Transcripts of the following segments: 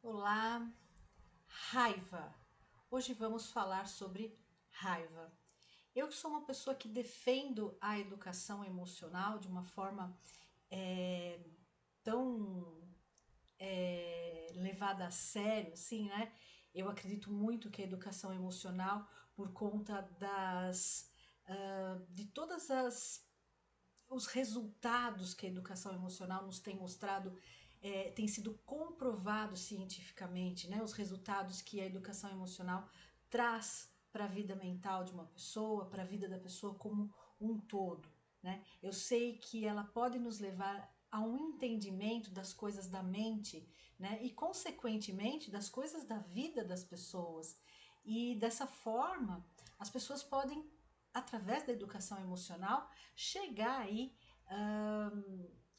Olá, raiva. Hoje vamos falar sobre raiva. Eu que sou uma pessoa que defendo a educação emocional de uma forma é, tão levada a sério, assim, né? Eu acredito muito que a educação emocional, por conta de todas os resultados que a educação emocional nos tem mostrado, tem sido comprovado cientificamente, né? Os resultados que a educação emocional traz para a vida mental de uma pessoa, para a vida da pessoa como um todo, né? Eu sei que ela pode nos levar a um entendimento das coisas da mente, né? E consequentemente das coisas da vida das pessoas. E dessa forma, as pessoas podem, através da educação emocional, chegar aí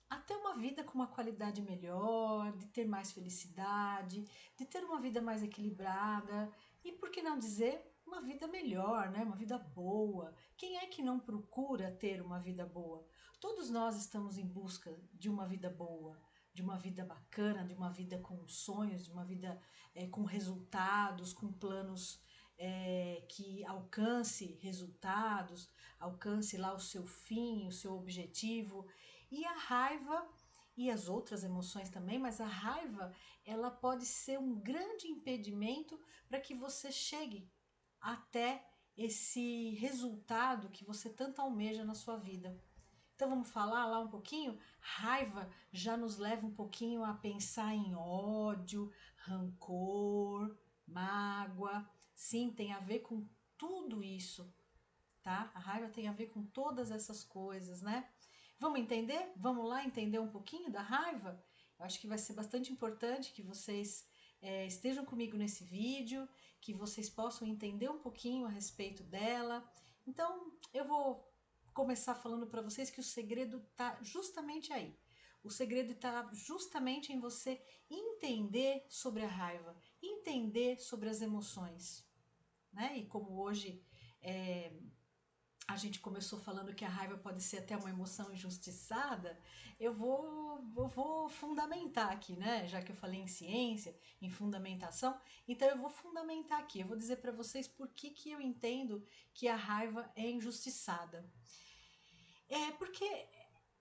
a ter uma vida com uma qualidade melhor, de ter mais felicidade, de ter uma vida mais equilibrada e, por que não dizer, uma vida melhor, né? Uma vida boa. Quem é que não procura ter uma vida boa? Todos nós estamos em busca de uma vida boa, de uma vida bacana, de uma vida com sonhos, de uma vida com resultados, com planos que alcance resultados, alcance lá o seu fim, o seu objetivo. E a raiva e as outras emoções também, mas a raiva ela pode ser um grande impedimento para que você chegue até esse resultado que você tanto almeja na sua vida. Então vamos falar lá um pouquinho? Raiva já nos leva um pouquinho a pensar em ódio, rancor, mágoa. Sim, tem a ver com tudo isso, tá? A raiva tem a ver com todas essas coisas, né? Vamos entender? Vamos lá entender um pouquinho da raiva? Eu acho que vai ser bastante importante que vocês estejam comigo nesse vídeo, que vocês possam entender um pouquinho a respeito dela. Então, eu vou começar falando para vocês que o segredo está justamente aí. O segredo está justamente em você entender sobre a raiva, entender sobre as emoções, né? E como hoje a gente começou falando que a raiva pode ser até uma emoção injustiçada, eu vou fundamentar aqui, né? Já que eu falei em ciência, em fundamentação, então eu vou fundamentar aqui. Eu vou dizer para vocês por que eu entendo que a raiva é injustiçada. É porque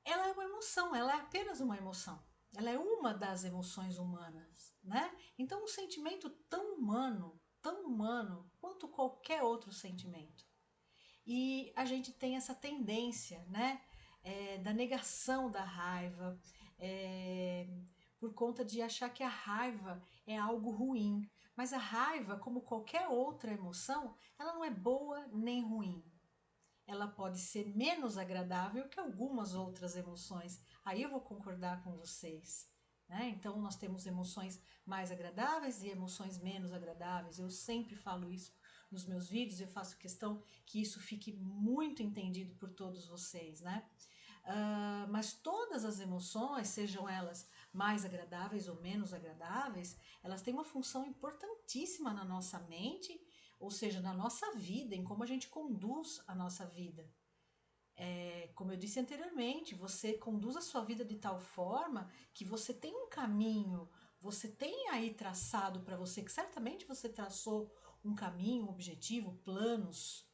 ela é uma emoção, ela é apenas uma emoção. Ela é uma das emoções humanas, né? Então, um sentimento tão humano quanto qualquer outro sentimento. E a gente tem essa tendência, né, da negação da raiva, por conta de achar que a raiva é algo ruim. Mas a raiva, como qualquer outra emoção, ela não é boa nem ruim. Ela pode ser menos agradável que algumas outras emoções. Aí eu vou concordar com vocês. Né? Então, nós temos emoções mais agradáveis e emoções menos agradáveis. Eu sempre falo isso nos meus vídeos, eu faço questão que isso fique muito entendido por todos vocês. Né? Mas todas as emoções, sejam elas mais agradáveis ou menos agradáveis, elas têm uma função importantíssima na nossa mente, ou seja, na nossa vida, em como a gente conduz a nossa vida. Como eu disse anteriormente, você conduz a sua vida de tal forma que você tem um caminho, você tem aí traçado para você, que certamente você traçou um caminho, um objetivo, planos,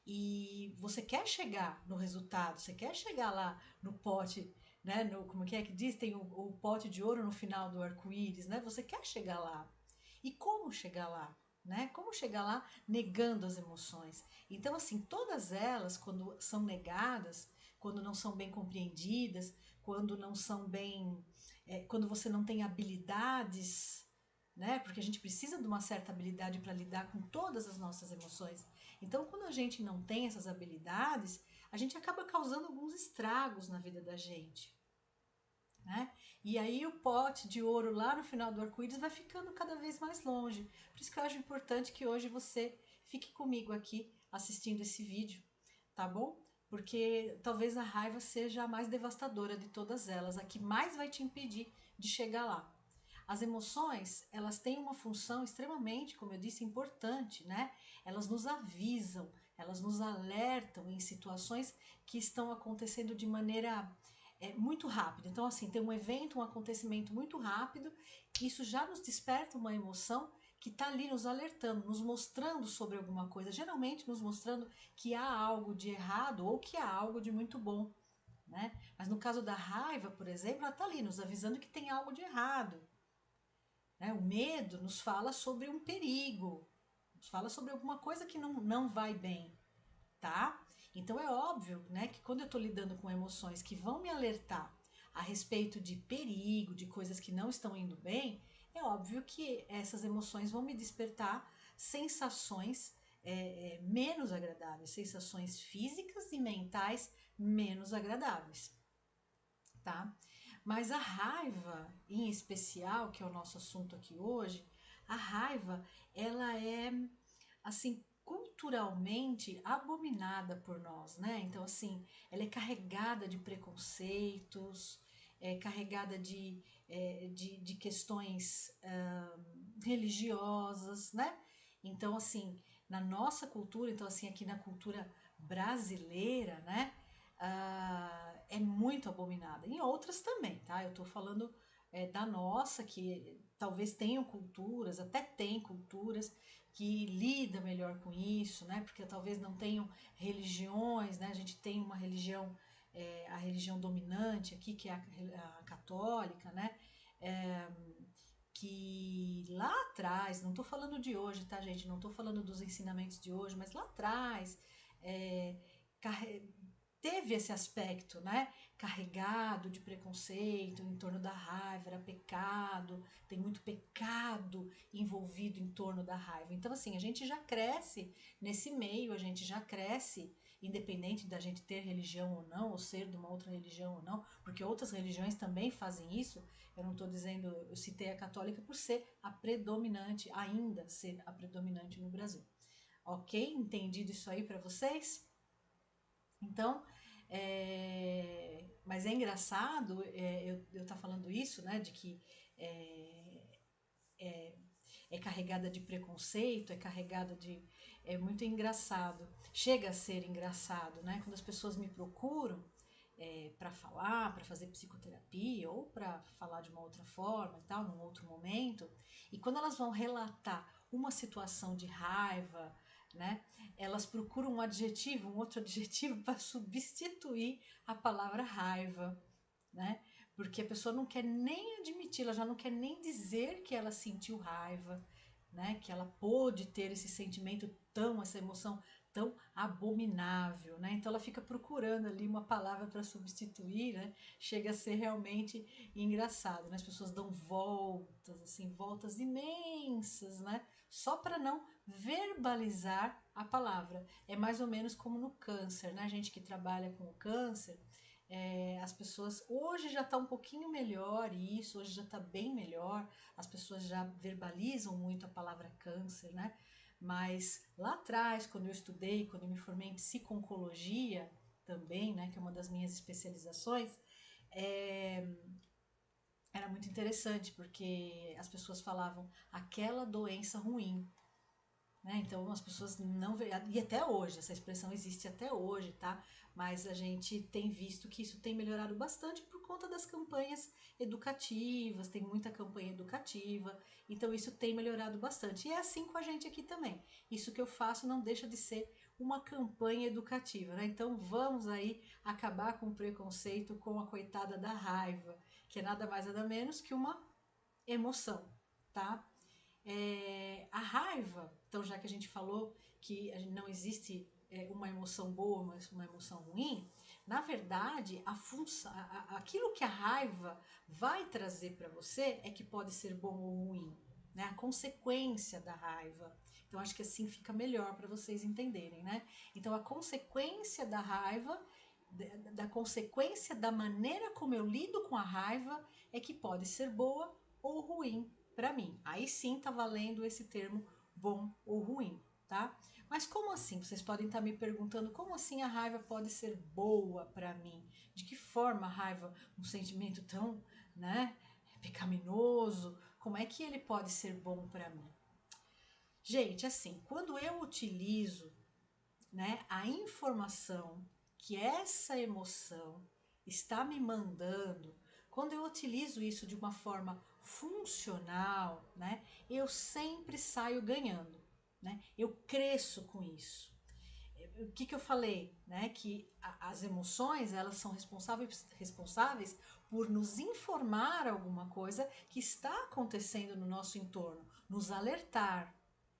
e você quer chegar no resultado, você quer chegar lá no pote, né? Como é que diz? Tem o pote de ouro no final do arco-íris, né? Você quer chegar lá. E como chegar lá? Né? Como chegar lá negando as emoções? Então, assim, todas elas, quando são negadas, quando não são bem compreendidas, quando não são bem. Quando você não tem habilidades, né? Porque a gente precisa de uma certa habilidade para lidar com todas as nossas emoções. Então, quando a gente não tem essas habilidades, a gente acaba causando alguns estragos na vida da gente. Né? E aí o pote de ouro lá no final do arco-íris vai ficando cada vez mais longe. Por isso que eu acho importante que hoje você fique comigo aqui assistindo esse vídeo, tá bom? Porque talvez a raiva seja a mais devastadora de todas elas, a que mais vai te impedir de chegar lá. As emoções, elas têm uma função extremamente, como eu disse, importante, né? Elas nos avisam, elas nos alertam em situações que estão acontecendo de maneira muito rápido. Então, assim, tem um evento, um acontecimento muito rápido, isso já nos desperta uma emoção que está ali nos alertando, nos mostrando sobre alguma coisa, geralmente nos mostrando que há algo de errado ou que há algo de muito bom, né? Mas no caso da raiva, por exemplo, ela está ali nos avisando que tem algo de errado, né? O medo nos fala sobre um perigo, nos fala sobre alguma coisa que não vai bem, tá? Então é óbvio, né, que quando eu estou lidando com emoções que vão me alertar a respeito de perigo, de coisas que não estão indo bem, é óbvio que essas emoções vão me despertar sensações menos agradáveis, sensações físicas e mentais menos agradáveis, tá? Mas a raiva, em especial, que é o nosso assunto aqui hoje, a raiva, ela é assim, culturalmente abominada por nós, né? Então, assim, ela é carregada de preconceitos, é carregada de questões religiosas, né? Então, assim, na nossa cultura, então, assim, aqui na cultura brasileira, né? É muito abominada. Em outras também, tá? Eu tô falando da nossa, que talvez tenham culturas, até tem culturas que lida melhor com isso, né? Porque talvez não tenham religiões, né? A gente tem uma religião, a religião dominante aqui, que é a católica, né? É, que lá atrás, não estou falando de hoje, tá, gente? Não estou falando dos ensinamentos de hoje, mas lá atrás é, teve esse aspecto, né? Carregado de preconceito em torno da raiva, era pecado, tem muito pecado envolvido em torno da raiva. Então, assim, a gente já cresce nesse meio, a gente já cresce, independente da gente ter religião ou não, ou ser de uma outra religião ou não, porque outras religiões também fazem isso. Eu não estou dizendo, eu citei a católica por ser a predominante, ainda ser a predominante no Brasil. Ok? Entendido isso aí para vocês? Então, mas é engraçado eu tá falando isso, né, de que é, é carregada de preconceito, é carregada de. É muito engraçado. Chega a ser engraçado, né? Quando as pessoas me procuram para falar, para fazer psicoterapia ou para falar de uma outra forma e tal, num outro momento, e quando elas vão relatar uma situação de raiva, né? Elas procuram um adjetivo, um outro adjetivo para substituir a palavra raiva, né? Porque a pessoa não quer nem admitir, ela já não quer nem dizer que ela sentiu raiva, né? Que ela pôde ter esse sentimento tão, essa emoção tão abominável, né? Então ela fica procurando ali uma palavra para substituir, né? Chega a ser realmente engraçado, né? As pessoas dão voltas, assim, voltas imensas, né? Só para não verbalizar a palavra. É mais ou menos como no câncer, né? A gente que trabalha com o câncer, as pessoas hoje já está um pouquinho melhor isso, hoje já está bem melhor, as pessoas já verbalizam muito a palavra câncer, né? Mas lá atrás, quando eu estudei, quando eu me formei em psico-oncologia também, né, que é uma das minhas especializações, é, era muito interessante porque as pessoas falavam aquela doença ruim, né? Então as pessoas não vê, e até hoje, essa expressão existe até hoje, tá? Mas a gente tem visto que isso tem melhorado bastante por conta das campanhas educativas, tem muita campanha educativa, então isso tem melhorado bastante. E é assim com a gente aqui também. Isso que eu faço não deixa de ser uma campanha educativa, né? Então vamos aí acabar com o preconceito com a coitada da raiva, que é nada mais nada menos que uma emoção, tá? A raiva, então já que a gente falou que não existe uma emoção boa, mas uma emoção ruim, na verdade, aquilo que a raiva vai trazer para você é que pode ser bom ou ruim, né? A consequência da raiva. Então acho que assim fica melhor para vocês entenderem, né? Então a consequência da raiva, da consequência da maneira como eu lido com a raiva é que pode ser boa ou ruim para mim. Aí sim tá valendo esse termo bom ou ruim, tá? Mas como assim? Vocês podem estar me perguntando como assim a raiva pode ser boa para mim? De que forma a raiva, um sentimento tão, né, pecaminoso, como é que ele pode ser bom para mim? Gente, assim, quando eu utilizo, né, a informação que essa emoção está me mandando, quando eu utilizo isso de uma forma funcional, né, eu sempre saio ganhando, né? Eu cresço com isso. O que, que eu falei, né? Que as emoções elas são responsáveis por nos informar alguma coisa que está acontecendo no nosso entorno, nos alertar,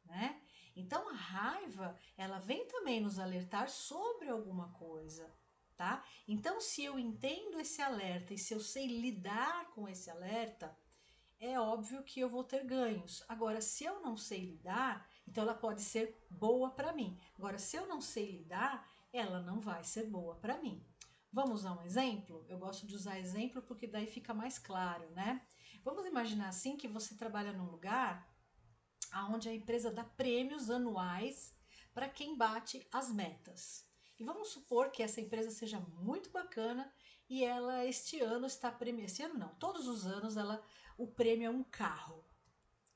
né? Então a raiva ela vem também nos alertar sobre alguma coisa, tá? Então se eu entendo esse alerta e se eu sei lidar com esse alerta, é óbvio que eu vou ter ganhos. Agora, se eu não sei lidar, então ela pode ser boa para mim. Agora, se eu não sei lidar, ela não vai ser boa para mim. Vamos usar um exemplo? Eu gosto de usar exemplo porque daí fica mais claro, né? Vamos imaginar assim que você trabalha num lugar onde a empresa dá prêmios anuais para quem bate as metas. E vamos supor que essa empresa seja muito bacana e ela este ano está premiando, este ano não, todos os anos o prêmio é um carro,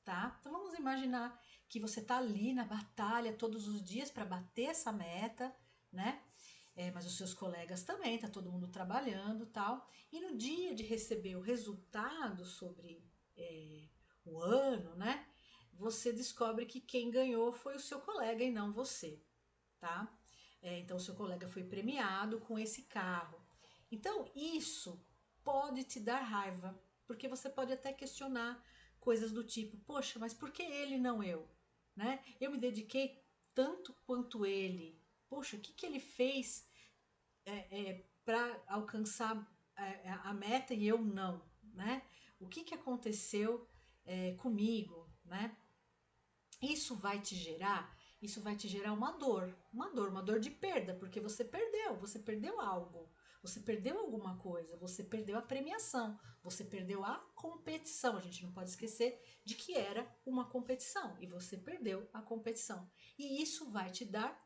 tá? Então vamos imaginar que você está ali na batalha todos os dias para bater essa meta, né? Mas os seus colegas também, tá todo mundo trabalhando, tal. E no dia de receber o resultado sobre o ano, né? Você descobre que quem ganhou foi o seu colega e não você, tá? Então o seu colega foi premiado com esse carro. Então isso pode te dar raiva, porque você pode até questionar coisas do tipo, poxa, mas por que ele não eu? Né? Eu me dediquei tanto quanto ele. Poxa, o que, que ele fez para alcançar a meta e eu não? Né? O que, que aconteceu comigo? Né? Isso vai te gerar uma dor de perda, porque você perdeu algo, você perdeu alguma coisa, você perdeu a premiação, você perdeu a competição. A gente não pode esquecer de que era uma competição e você perdeu a competição. E isso vai te dar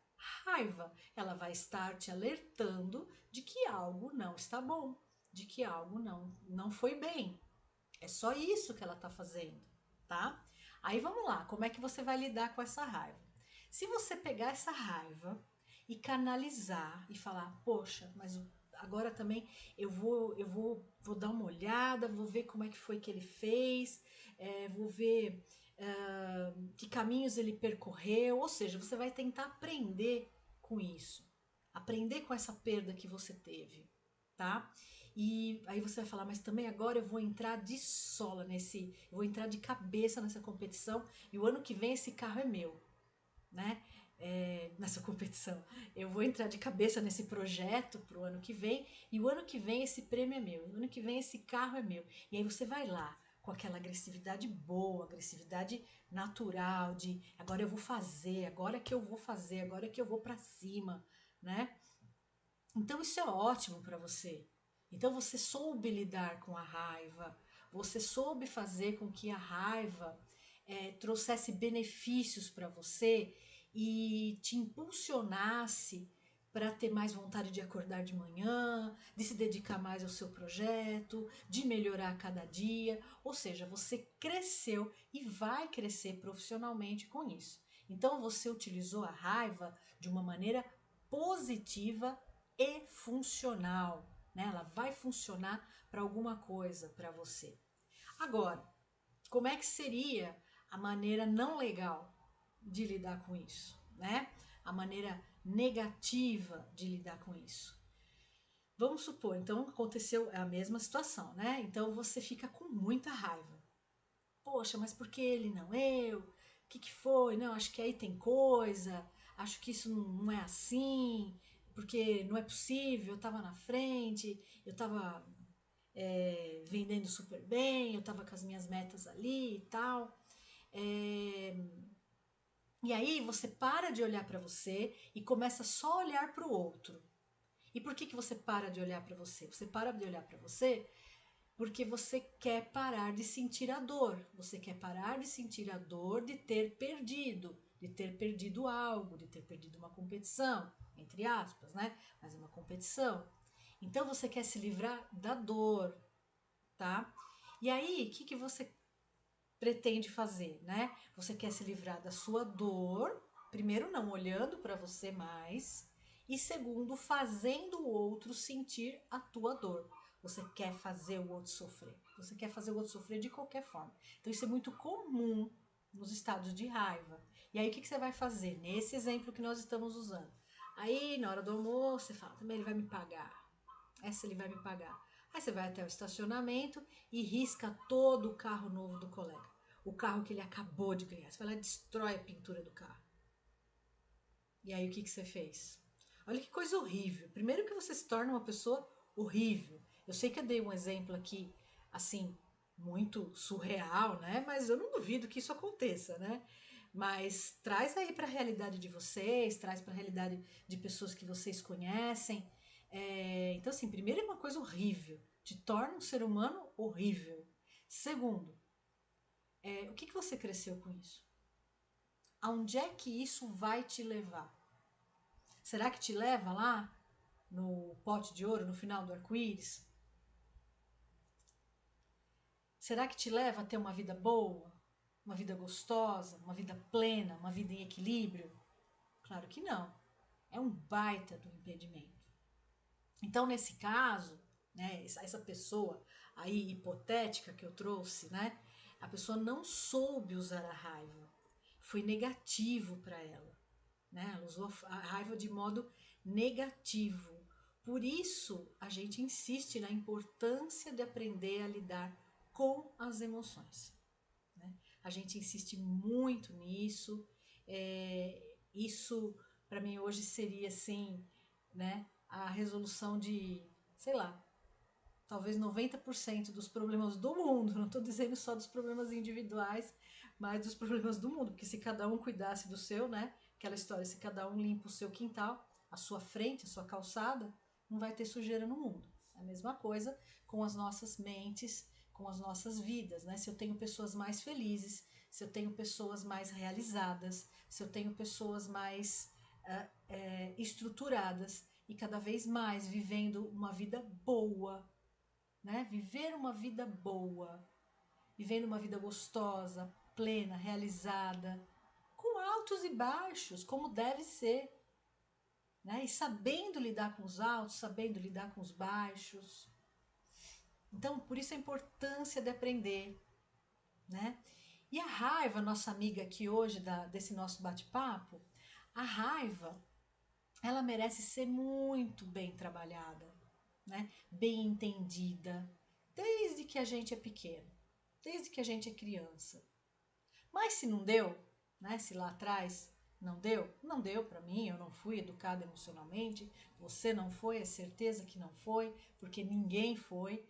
raiva. Ela vai estar te alertando de que algo não está bom, de que algo não foi bem. É só isso que ela está fazendo, tá? Aí vamos lá, como é que você vai lidar com essa raiva? Se você pegar essa raiva e canalizar e falar, poxa, mas agora também vou dar uma olhada, vou ver como é que foi que ele fez, vou ver que caminhos ele percorreu, ou seja, você vai tentar aprender com isso, aprender com essa perda que você teve, tá? E aí você vai falar, mas também agora eu vou entrar de sola eu vou entrar de cabeça nessa competição e o ano que vem esse carro é meu, né? Nessa competição. Eu vou entrar de cabeça nesse projeto pro ano que vem e o ano que vem esse prêmio é meu, o ano que vem esse carro é meu. E aí você vai lá com aquela agressividade boa, agressividade natural de agora eu vou fazer, agora que eu vou fazer, agora que eu vou para cima, né? Então isso é ótimo para você. Então você soube lidar com a raiva, você soube fazer com que a raiva trouxesse benefícios para você e te impulsionasse para ter mais vontade de acordar de manhã, de se dedicar mais ao seu projeto, de melhorar a cada dia. Ou seja, você cresceu e vai crescer profissionalmente com isso. Então você utilizou a raiva de uma maneira positiva e funcional, né? Ela vai funcionar para alguma coisa para você. Agora, como é que seria a maneira não legal de lidar com isso, né? A maneira negativa de lidar com isso. Vamos supor, então aconteceu a mesma situação, né? Então você fica com muita raiva. Poxa, mas por que ele não eu? O que foi? Não, acho que aí tem coisa. Acho que isso não é assim, porque não é possível. Eu tava na frente, eu tava vendendo super bem, eu tava com as minhas metas ali e tal. É, e aí você para de olhar para você e começa só a olhar para o outro. E por que você para de olhar para você? Você para de olhar para você porque você quer parar de sentir a dor. Você quer parar de sentir a dor de ter perdido algo, de ter perdido uma competição, entre aspas, né? Mas é uma competição. Então você quer se livrar da dor, tá? E aí, o que você pretende fazer, né? Você quer se livrar da sua dor, primeiro não olhando para você mais, E segundo, fazendo o outro sentir a tua dor. Você quer fazer o outro sofrer. Você quer fazer o outro sofrer de qualquer forma. Então isso é muito comum nos estados de raiva. E aí o que você vai fazer? Nesse exemplo que nós estamos usando. Aí na hora do almoço você fala, também ele vai me pagar. Essa ele vai me pagar. Aí você vai até o estacionamento e risca todo o carro novo do colega. O carro que ele acabou de ganhar. Você vai lá e destrói a pintura do carro. E aí o que você fez? Olha que coisa horrível. Primeiro que você se torna uma pessoa horrível. Eu sei que eu dei um exemplo aqui, assim, muito surreal, né? Mas eu não duvido que isso aconteça, né? Mas traz aí para a realidade de vocês, traz para a realidade de pessoas que vocês conhecem. Então, assim, primeiro é uma coisa horrível, te torna um ser humano horrível. Segundo, o que você cresceu com isso? Aonde é que isso vai te levar? Será que te leva lá no pote de ouro, no final do arco-íris? Será que te leva a ter uma vida boa, uma vida gostosa, uma vida plena, uma vida em equilíbrio? Claro que não. É um baita do impedimento. Então, nesse caso, né, essa pessoa aí hipotética que eu trouxe, né, a pessoa não soube usar a raiva. Foi negativo para ela, né? Ela usou a raiva de modo negativo. Por isso, a gente insiste na importância de aprender a lidar com as emoções, né? A gente insiste muito nisso. Isso, para mim, hoje seria assim, né? A resolução de, sei lá, talvez 90% dos problemas do mundo. Não estou dizendo só dos problemas individuais, mas dos problemas do mundo. Porque se cada um cuidasse do seu, né? Aquela história, se cada um limpa o seu quintal, a sua frente, a sua calçada, não vai ter sujeira no mundo. É a mesma coisa com as nossas mentes, com as nossas vidas, né? Se eu tenho pessoas mais felizes, se eu tenho pessoas mais realizadas, se eu tenho pessoas mais estruturadas e cada vez mais vivendo uma vida boa, né? Viver uma vida boa, vivendo uma vida gostosa, plena, realizada, com altos e baixos, como deve ser, né? E sabendo lidar com os altos, sabendo lidar com os baixos. Então, por isso a importância de aprender, né? E a raiva, nossa amiga aqui hoje desse nosso bate-papo, a raiva, ela merece ser muito bem trabalhada, né? Bem entendida, desde que a gente é pequeno, desde que a gente é criança. Mas se não deu, né? Se lá atrás não deu, não deu para mim, eu não fui educada emocionalmente, você não foi, é certeza que não foi, porque ninguém foi.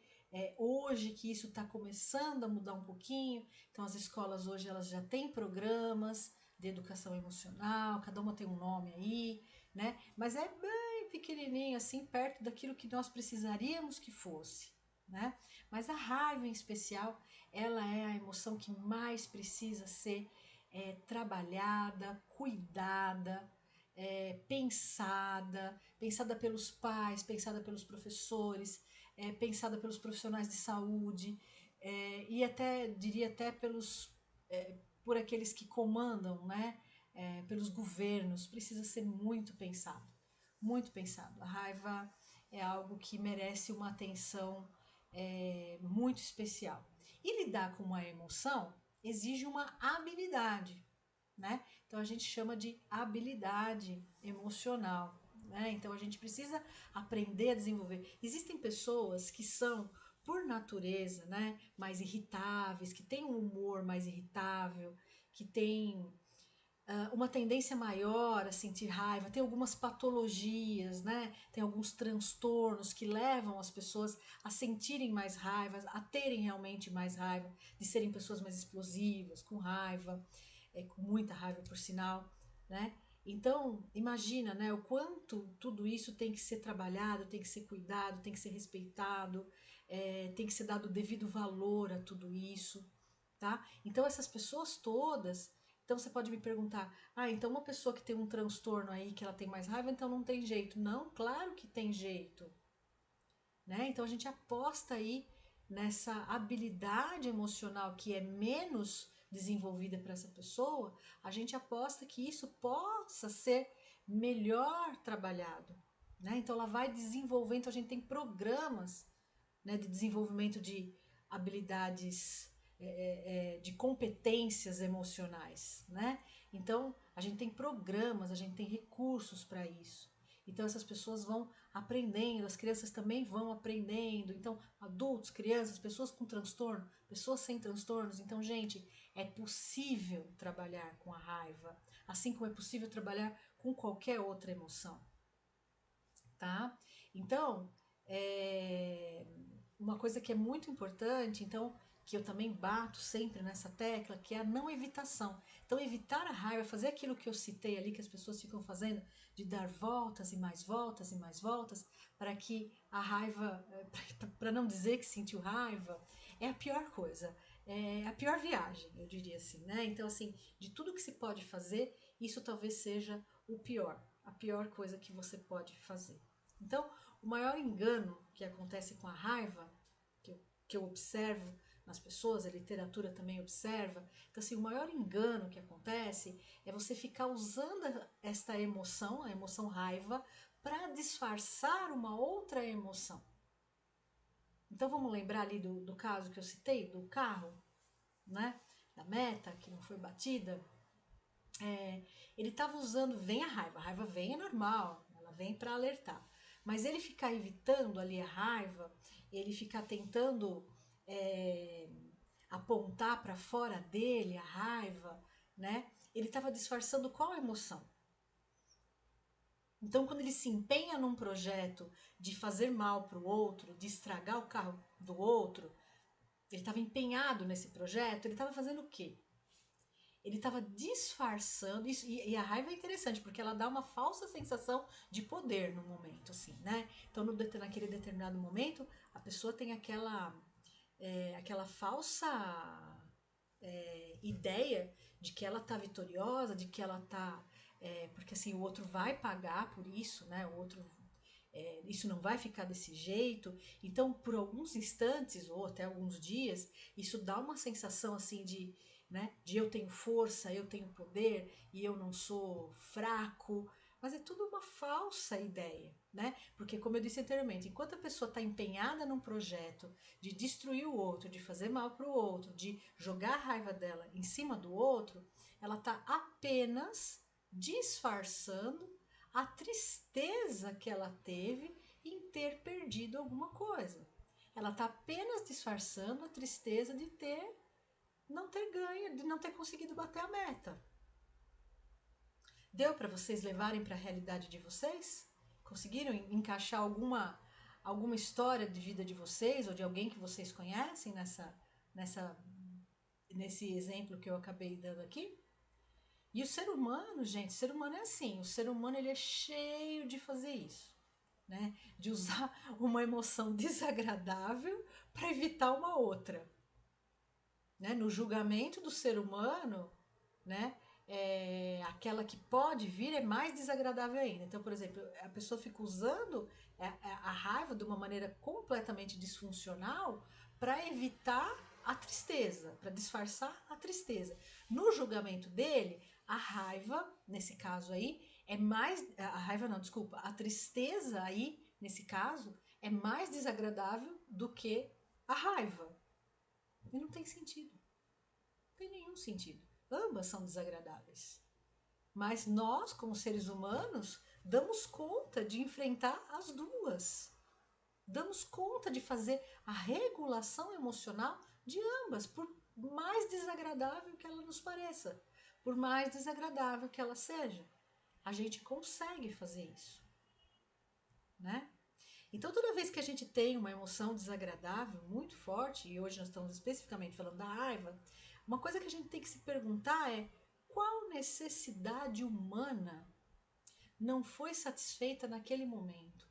Hoje que isso está começando a mudar um pouquinho, então as escolas hoje elas já têm programas de educação emocional, cada uma tem um nome aí, né? Mas é bem pequenininho assim, perto daquilo que nós precisaríamos que fosse, né? Mas a raiva em especial, ela é a emoção que mais precisa ser trabalhada, cuidada, pensada pelos pais, pensada pelos professores, pensada pelos profissionais de saúde, e até, diria até por aqueles que comandam, né? Pelos governos, precisa ser muito pensado, muito pensado. A raiva é algo que merece uma atenção muito especial. E lidar com uma emoção exige uma habilidade, né? Então a gente chama de habilidade emocional, né? Então a gente precisa aprender a desenvolver. Existem pessoas que são por natureza, né, mais irritáveis, que têm um humor mais irritável, que têm uma tendência maior a sentir raiva, tem algumas patologias, né? Tem alguns transtornos que levam as pessoas a sentirem mais raiva, a terem realmente mais raiva, de serem pessoas mais explosivas, com raiva, com muita raiva por sinal, né? Então, imagina, né, o quanto tudo isso tem que ser trabalhado, tem que ser cuidado, tem que ser respeitado, tem que ser dado o devido valor a tudo isso, tá? Então, essas pessoas todas. Então você pode me perguntar, então uma pessoa que tem um transtorno aí, que ela tem mais raiva, então não tem jeito. Não, claro que tem jeito, né? Então a gente aposta aí nessa habilidade emocional que é menos desenvolvida para essa pessoa, a gente aposta que isso possa ser melhor trabalhado, né? Então ela vai desenvolvendo, então a gente tem programas, né, de desenvolvimento de habilidades, de competências emocionais, né? Então a gente tem programas, a gente tem recursos para isso. Então essas pessoas vão aprendendo, as crianças também vão aprendendo. Então adultos, crianças, pessoas com transtorno, pessoas sem transtornos. Então, gente, é possível trabalhar com a raiva, assim como é possível trabalhar com qualquer outra emoção, tá? Então, uma coisa que é muito importante, então, que eu também bato sempre nessa tecla, que é a não evitação. Então, evitar a raiva, fazer aquilo que eu citei ali, que as pessoas ficam fazendo, de dar voltas e mais voltas e mais voltas, para que a raiva, para não dizer que sentiu raiva, é a pior coisa. É a pior viagem, eu diria assim, né? Então, assim, de tudo que se pode fazer, isso talvez seja o pior, a pior coisa que você pode fazer. Então, o maior engano que acontece com a raiva, que eu observo nas pessoas, a literatura também observa, então assim, o maior engano que acontece é você ficar usando esta emoção, a emoção raiva, para disfarçar uma outra emoção. Então vamos lembrar ali do caso que eu citei, do carro, né? Da meta que não foi batida. Ele estava usando, vem a raiva vem é normal, ela vem para alertar. Mas ele ficar evitando ali a raiva, ele ficar tentando é, apontar para fora dele a raiva, né? Ele estava disfarçando qual emoção? Então, quando ele se empenha num projeto de fazer mal para o outro, de estragar o carro do outro, ele estava empenhado nesse projeto, ele estava fazendo o quê? Ele estava disfarçando isso, e a raiva é interessante, porque ela dá uma falsa sensação de poder no momento, assim, né? Então, naquele determinado momento, a pessoa tem aquela falsa ideia de que ela tá vitoriosa, de que ela tá. Porque assim, o outro vai pagar por isso, né? O outro. Isso não vai ficar desse jeito. Então, por alguns instantes ou até alguns dias, isso dá uma sensação assim de, né, de eu tenho força, eu tenho poder e eu não sou fraco. Mas é tudo uma falsa ideia, né? Porque, como eu disse anteriormente, enquanto a pessoa está empenhada num projeto de destruir o outro, de fazer mal para o outro, de jogar a raiva dela em cima do outro, ela está apenas disfarçando a tristeza que ela teve em ter perdido alguma coisa. Ela está apenas disfarçando a tristeza de não ter ganho, de não ter conseguido bater a meta. Deu para vocês levarem para a realidade de vocês? Conseguiram encaixar alguma história de vida de vocês ou de alguém que vocês conhecem nessa nesse exemplo que eu acabei dando aqui? E o ser humano, gente, o ser humano é assim, o ser humano ele é cheio de fazer isso, né? De usar uma emoção desagradável para evitar uma outra, né? No julgamento do ser humano, né? Aquela que pode vir é mais desagradável ainda. Então, por exemplo, a pessoa fica usando a raiva de uma maneira completamente disfuncional para evitar a tristeza, para disfarçar a tristeza. No julgamento dele, a raiva, nesse caso aí, é mais. A raiva não, desculpa, a tristeza aí, nesse caso, é mais desagradável do que a raiva. E não tem sentido. Não tem nenhum sentido. Ambas são desagradáveis. Mas nós, como seres humanos, damos conta de enfrentar as duas. Damos conta de fazer a regulação emocional de ambas, por mais desagradável que ela nos pareça, por mais desagradável que ela seja. A gente consegue fazer isso, né? Então, toda vez que a gente tem uma emoção desagradável muito forte, e hoje nós estamos especificamente falando da raiva, uma coisa que a gente tem que se perguntar é qual necessidade humana não foi satisfeita naquele momento?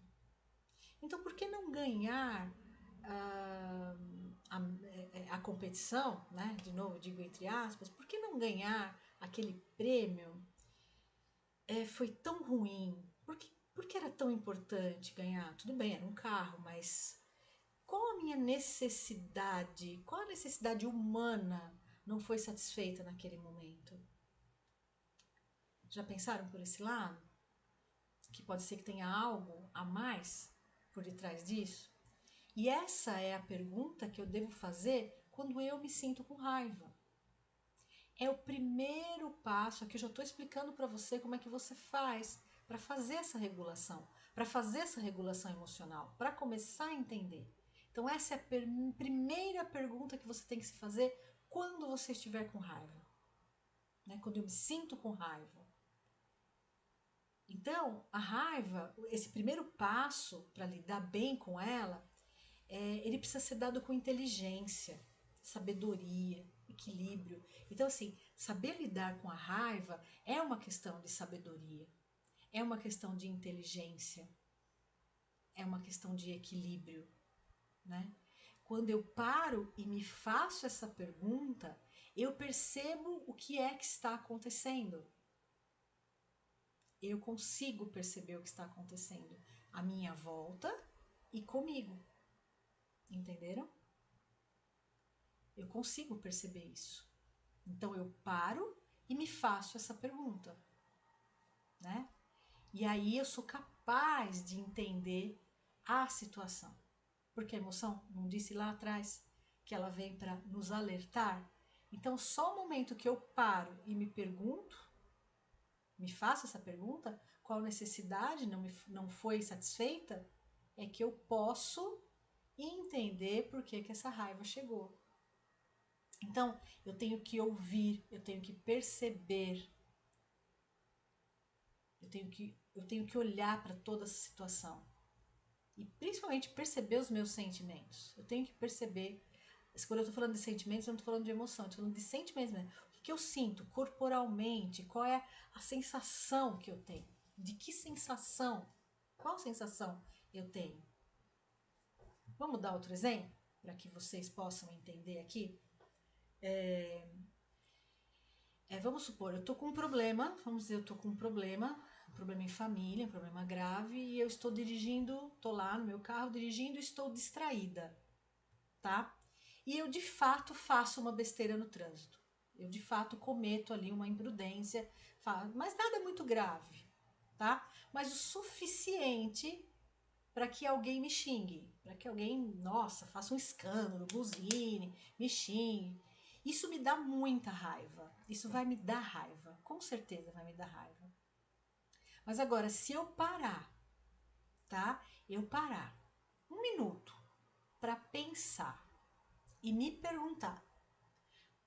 Então, por que não ganhar a competição, né? De novo, digo entre aspas, por que não ganhar aquele prêmio foi tão ruim? Por que era tão importante ganhar? Tudo bem, era um carro, mas qual a minha necessidade, qual a necessidade humana não foi satisfeita naquele momento? Já pensaram por esse lado? que pode ser que tenha algo a mais por detrás disso? E essa é a pergunta que eu devo fazer quando eu me sinto com raiva. É o primeiro passo, aqui eu já estou explicando para você como é que você faz para fazer essa regulação, emocional, para começar a entender. Então essa é a primeira pergunta que você tem que se fazer quando você estiver com raiva, né? Quando eu me sinto com raiva. Então, a raiva, esse primeiro passo para lidar bem com ela, ele precisa ser dado com inteligência, sabedoria, equilíbrio. Então, assim, saber lidar com a raiva é uma questão de sabedoria, é uma questão de inteligência, é uma questão de equilíbrio, né? Quando eu paro e me faço essa pergunta, eu percebo o que é que está acontecendo. Eu consigo perceber o que está acontecendo à minha volta e comigo. Entenderam? Eu consigo perceber isso. Então eu paro e me faço essa pergunta, né? E aí eu sou capaz de entender a situação. Porque a emoção, não disse lá atrás, que ela vem para nos alertar? Então só o momento que eu paro e me pergunto, me faço essa pergunta, qual necessidade não foi satisfeita, é que eu posso entender por que essa raiva chegou. Então, eu tenho que ouvir, eu tenho que perceber, eu tenho que olhar para toda essa situação. E principalmente perceber os meus sentimentos. Eu tenho que perceber. Quando eu estou falando de sentimentos, eu não estou falando de emoção, eu estou falando de sentimentos mesmo. O que eu sinto corporalmente? Qual é a sensação que eu tenho? De que sensação? Qual sensação eu tenho? Vamos dar outro exemplo? Para que vocês possam entender aqui. Vamos supor, eu tô com um problema, vamos dizer, eu tô com um problema em família, um problema grave, e eu estou dirigindo, tô lá no meu carro dirigindo e estou distraída, tá? E eu de fato faço uma besteira no trânsito. Eu de fato cometo ali uma imprudência, mas nada muito grave, tá? Mas o suficiente para que alguém me xingue, para que alguém, nossa, faça um escândalo, buzine, me xingue. Isso me dá muita raiva. Isso vai me dar raiva. Com certeza vai me dar raiva. Mas agora, se eu parar, tá? Eu parar um minuto para pensar e me perguntar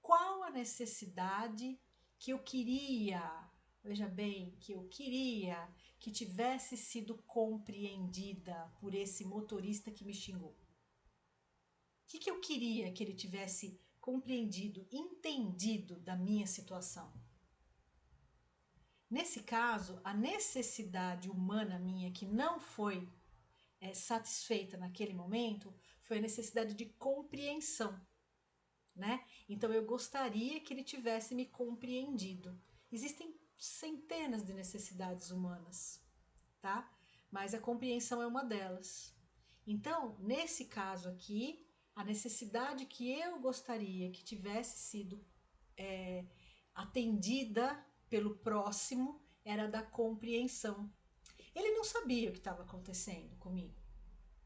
qual a necessidade que eu queria, veja bem, que eu queria que tivesse sido compreendida por esse motorista que me xingou. O que eu queria que ele tivesse compreendido, entendido da minha situação? Nesse caso, a necessidade humana minha que não foi satisfeita naquele momento foi a necessidade de compreensão, né? Então eu gostaria que ele tivesse me compreendido. Existem centenas de necessidades humanas, tá? Mas a compreensão é uma delas. Então, nesse caso aqui, a necessidade que eu gostaria que tivesse sido atendida pelo próximo era da compreensão. Ele não sabia o que estava acontecendo comigo.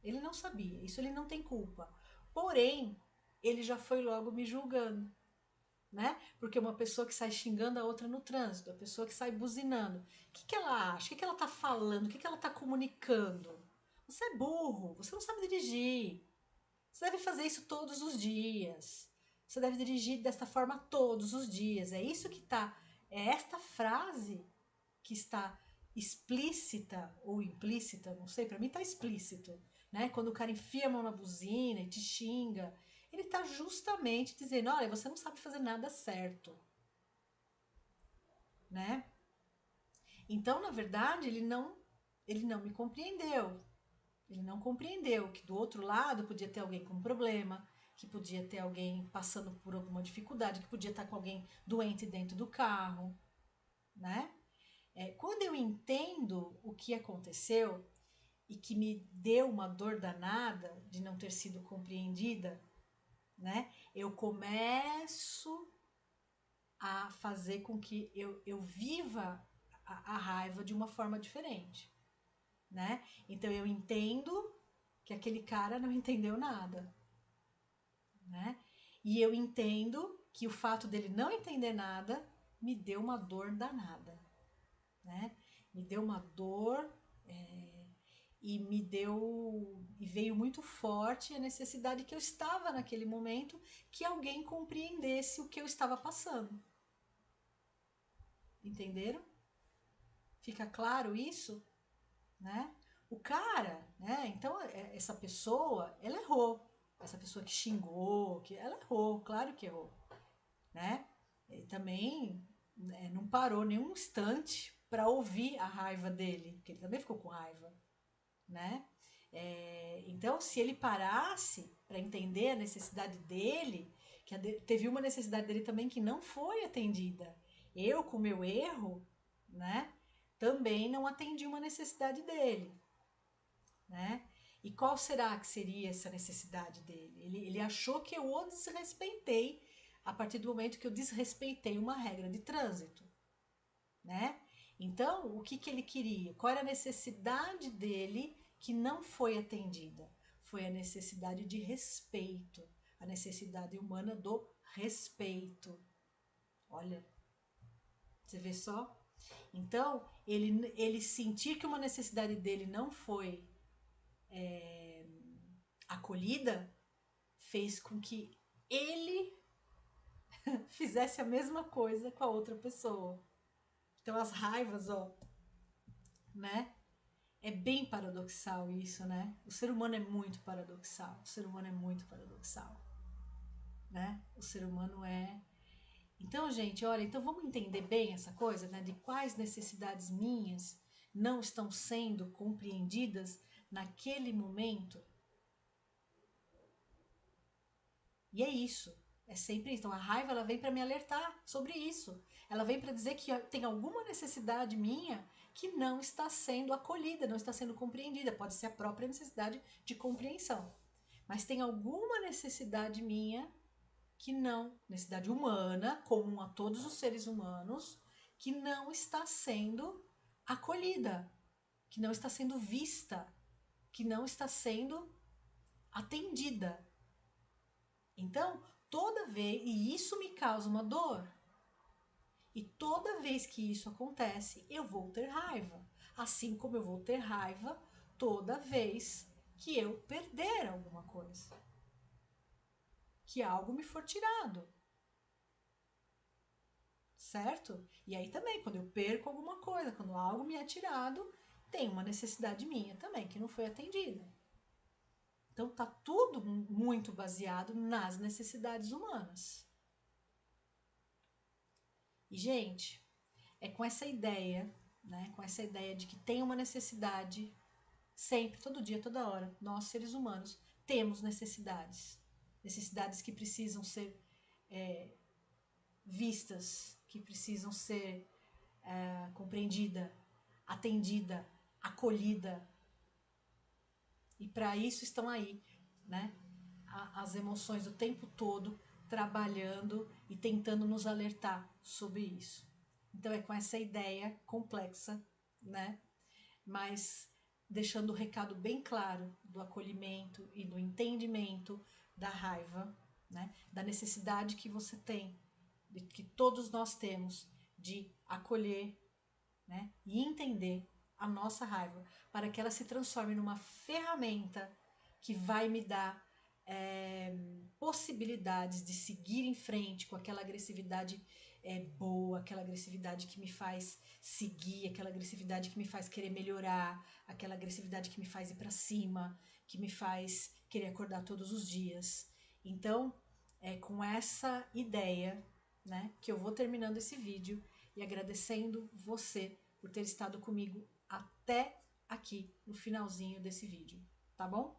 Ele não sabia, isso ele não tem culpa. Porém, ele já foi logo me julgando, né? Porque uma pessoa que sai xingando a outra no trânsito, a pessoa que sai buzinando, o que ela acha? O que ela tá falando? O que ela tá comunicando? Você é burro, você não sabe dirigir. Você deve fazer isso todos os dias. Você deve dirigir desta forma todos os dias. É isso que tá. É esta frase que está explícita ou implícita, não sei, para mim tá explícito, né? Quando o cara enfia a mão na buzina e te xinga, ele tá justamente dizendo, olha, você não sabe fazer nada certo, né? Então, na verdade, ele não me compreendeu. Ele não compreendeu que do outro lado podia ter alguém com um problema, que podia ter alguém passando por alguma dificuldade, que podia estar com alguém doente dentro do carro, né? Quando eu entendo o que aconteceu e que me deu uma dor danada de não ter sido compreendida, né? Eu começo a fazer com que eu viva a raiva de uma forma diferente. né? Então eu entendo que aquele cara não entendeu nada, né? E eu entendo que o fato dele não entender nada me deu uma dor danada, né? Me deu uma dor e me deu e veio muito forte a necessidade que eu estava naquele momento que alguém compreendesse o que eu estava passando. Entenderam? Fica claro isso, né? O cara, né? Então essa pessoa, ela errou. Essa pessoa que xingou, que ela errou, claro que errou, né? E também não parou nenhum instante para ouvir a raiva dele, porque ele também ficou com raiva, né? Então, se ele parasse para entender a necessidade dele, teve uma necessidade dele também que não foi atendida. Eu, com meu erro, né? Também não atendi uma necessidade dele, né? E qual será que seria essa necessidade dele? Ele achou que eu o desrespeitei a partir do momento que eu desrespeitei uma regra de trânsito, né? Então, o que ele queria? Qual era a necessidade dele que não foi atendida? Foi a necessidade de respeito, a necessidade humana do respeito. Olha, você vê só? Então, ele sentir que uma necessidade dele não foi acolhida, fez com que ele fizesse a mesma coisa com a outra pessoa. Então, as raivas, ó, né? É bem paradoxal isso, né? O ser humano é muito paradoxal. O ser humano é muito paradoxal, né? O ser humano é. Então, gente, olha, então vamos entender bem essa coisa, né? De quais necessidades minhas não estão sendo compreendidas naquele momento. E é isso. É sempre isso. Então, a raiva ela vem para me alertar sobre isso. Ela vem para dizer que tem alguma necessidade minha que não está sendo acolhida, não está sendo compreendida. Pode ser a própria necessidade de compreensão. Mas tem alguma necessidade minha que não, necessidade humana, comum a todos os seres humanos, que não está sendo acolhida, que não está sendo vista, que não está sendo atendida. Então, toda vez, e isso me causa uma dor, e toda vez que isso acontece, eu vou ter raiva. Assim como eu vou ter raiva toda vez que eu perder alguma coisa, que algo me for tirado, certo? E aí também, quando eu perco alguma coisa, quando algo me é tirado, tem uma necessidade minha também que não foi atendida. Então tá tudo muito baseado nas necessidades humanas. E gente, é com essa ideia, né, com essa ideia de que tem uma necessidade sempre, todo dia, toda hora, nós seres humanos temos necessidades, necessidades que precisam ser vistas, que precisam ser compreendida, atendida, acolhida. E para isso estão aí, né? As emoções o tempo todo trabalhando e tentando nos alertar sobre isso. Então é com essa ideia complexa, né? Mas deixando o recado bem claro do acolhimento e do entendimento da raiva, né? Da necessidade que você tem, que todos nós temos de acolher, né? E entender a nossa raiva para que ela se transforme numa ferramenta que vai me dar possibilidades de seguir em frente com aquela agressividade boa, aquela agressividade que me faz seguir, aquela agressividade que me faz querer melhorar, aquela agressividade que me faz ir para cima, que me faz querer acordar todos os dias. Então, é com essa ideia, né, que eu vou terminando esse vídeo e agradecendo você por ter estado comigo até aqui no finalzinho desse vídeo, tá bom?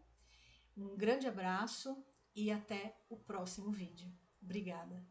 Um grande abraço e até o próximo vídeo. Obrigada!